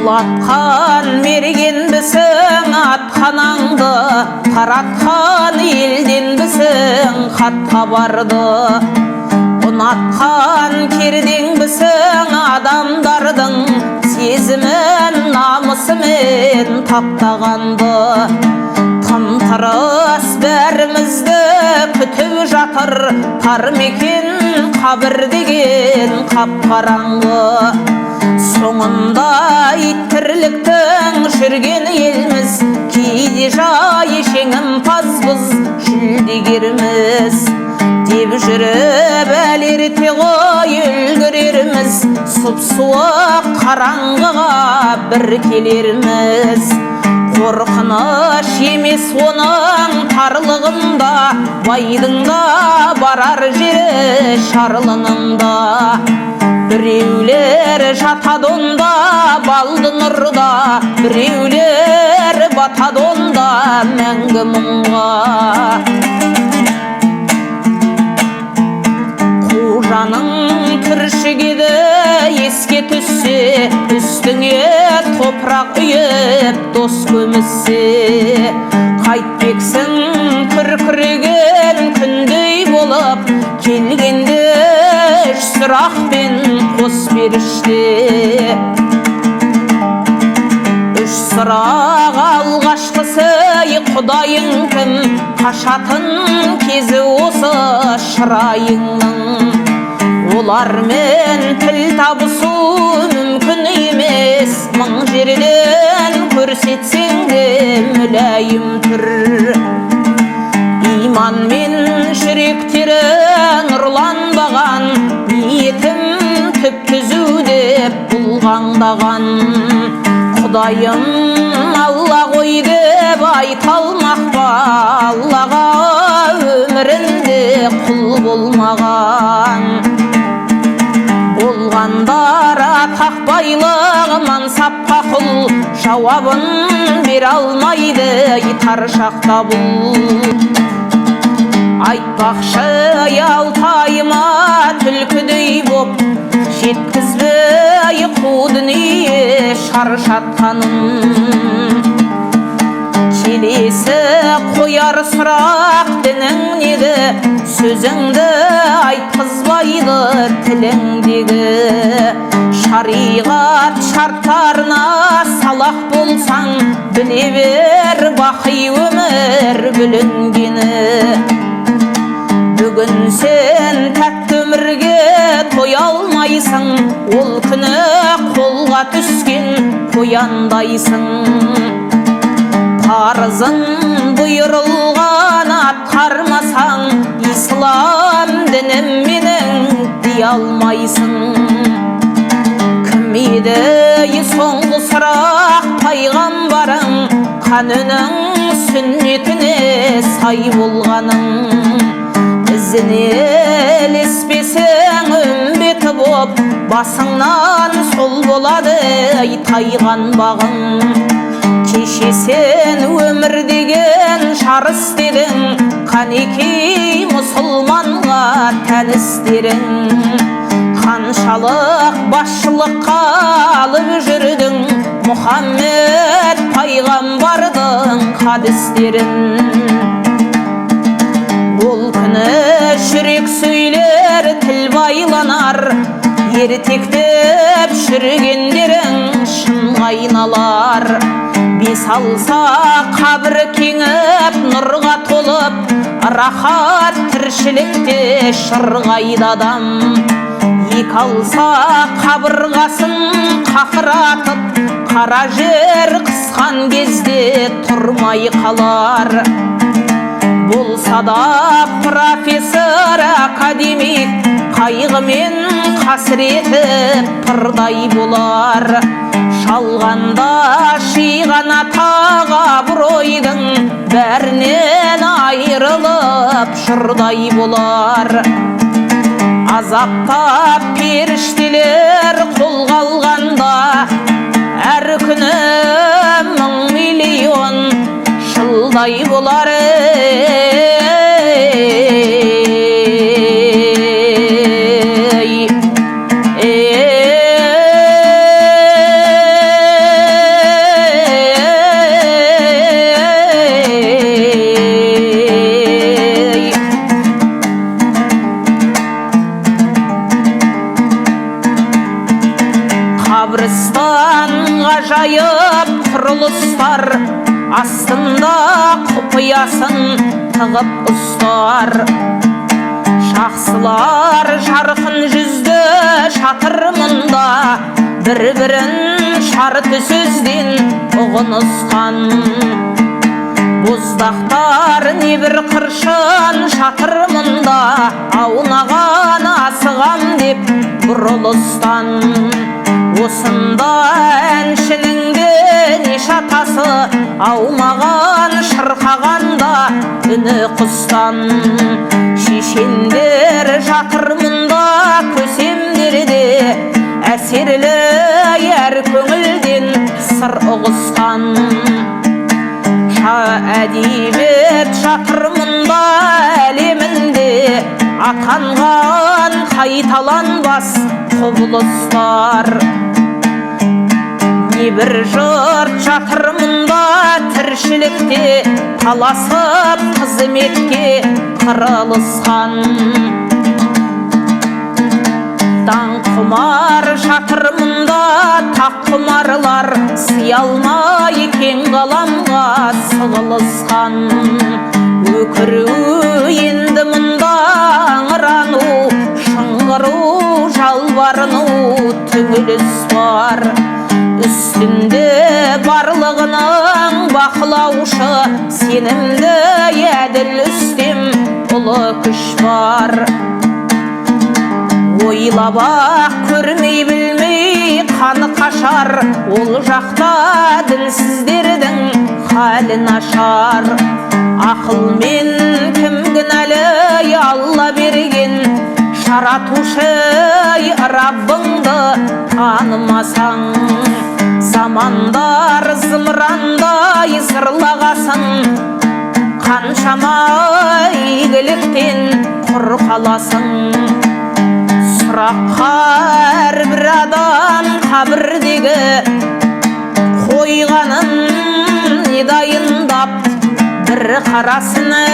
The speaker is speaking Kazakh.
құлатқан мергенбісің атханаңды, таратқан елден бісің хат хабарды. Ұнатқан кердеңбісің адамдардың сезімін намысымен таптағанды. Тым-тырыс бәрімізді күтіп жатыр тар мекен қабір деген қап-қараңғы. Соңында иттірліктің жүрген елміз, кейде жай жеңімпазбыз жүлдегерміз деп жүріп әлі ерте ғой үлгірерміз, сұп-суық қараңғыға бір келерміз. Қорқыныш емес оның тарлығында, байдың да барар жері шарлыныңда. Біреулер жатады онда балды нұрда, біреулер батады онда мәңгі мұңға. Қожаның түршігеді еске түссе, үстіңе топырақ үйіп дос көміссе. Қайтпексің күркіреген күндей болып, келгенде үш сұрақпен қос періште. Үш сұрақ алғашқысы құдайың кім, қашатын кезі осы шырайыңның. Олармен тіл табысу мүмкін емес, мың жерден көрсетсең де мүләйім түр. Иманмен жүректері нұрланбаған, ниетім түп-түзу деп бұлғаңдаған. Құдайым Алла ғой деп айта алмақ па, Аллаға өмірінде құл болмаған. Болғандар атақ байлық мансапқа құл, жауабын бере алмайды тар шақта бұл. Айтпақшы алтайыма түлкідей боп, жеткізбей қу дүние шаршатқанын. Келесі қояр сұрақ дінің неді, сөзіңді айтқызбайды тіліңдегі. Шариғат шарттарына салақ болсаң, біле бер бақи өмір бүлінгені. Бүгін сен тәтті өмірге тоя алмайсың, ол күні қолға түскен қояндайсың. Парызын бұйырылған атқармасаң, ислам дінім менің дей алмайсың. Кім еді соңғы сұрақ пайғамбарың, қанының сүннетіне сай болғаның. Ізіне ілеспесең үмбеті боп, басыңнан сол болады тайған бағың. Кеше сен өмір деген жарыс дедің, қанекей мұсылманға тән істерің. Қаншалық басшылыққа алып жүрдің, Мұхаммед пайғамбардың хадистерін. Ол күні жүрек сөйлер, тіл байланар, ертектеп жүргендерің шынға айналар. Бес алса қабір кеңіп нұрға толып, рахат тіршілікте шырғайды адам. Екі алса қабырғасын қақыратып, қара жер қысқан кезде тұрмай қалар. Болса да профессор академик, қайғымен қасіреті пырдай болар. Шалғанда шиғана таға абыройдың, бәрінен айырылып жұрдай болар. Азаптап періштелер қолға алғанда, әр күні мың миллион жылдай болар. ғажайып құрылыстар, астында құпиясын тығып ұстар. Жақсылар жарқын жүзді шатыр мұнда, бір-бірін шарты сөзден ұғынысқан. Боздақтар небір қыршын шатыр мұнда, аунаған асығам деп бұрылыстан. Осында әншінің де неше атасы, аумаған шырқағанда үні құстан. Шешендер жатыр мұнда көсемдерде, әсерлі әр көңілден сыр ұғысқан. Әдебиет жатыр мұнда әлемінде, атанған қайталанбас құбылыстар. Небір жұрт жатыр мұнда тіршілікте, таласып қызметке қырылысқан. Даңқұмар жатыр мұнда таққұмарлар, сыя алмай кең ғаламға сығылысқан. Өкіру енді мұнда аңырану, шыңғыру жалбарыну түгіліс бар. Үстінде барлығының бақылаушы, сенімді әділ үстем ұлы күш бар. Ойлап-ақ көрмей білмей қаны қашар, ол жақта дінсіздердің халі нашар. Ақылмен кім кінәлі Алла берген, жаратушы Раббыңды танымасаң. Замандар зымырандай зырлағасын, қаншама игіліктен құр қаласың. Сұраққа әрбір адам қабірдегі, қойғанын не дайындап бір қарасыны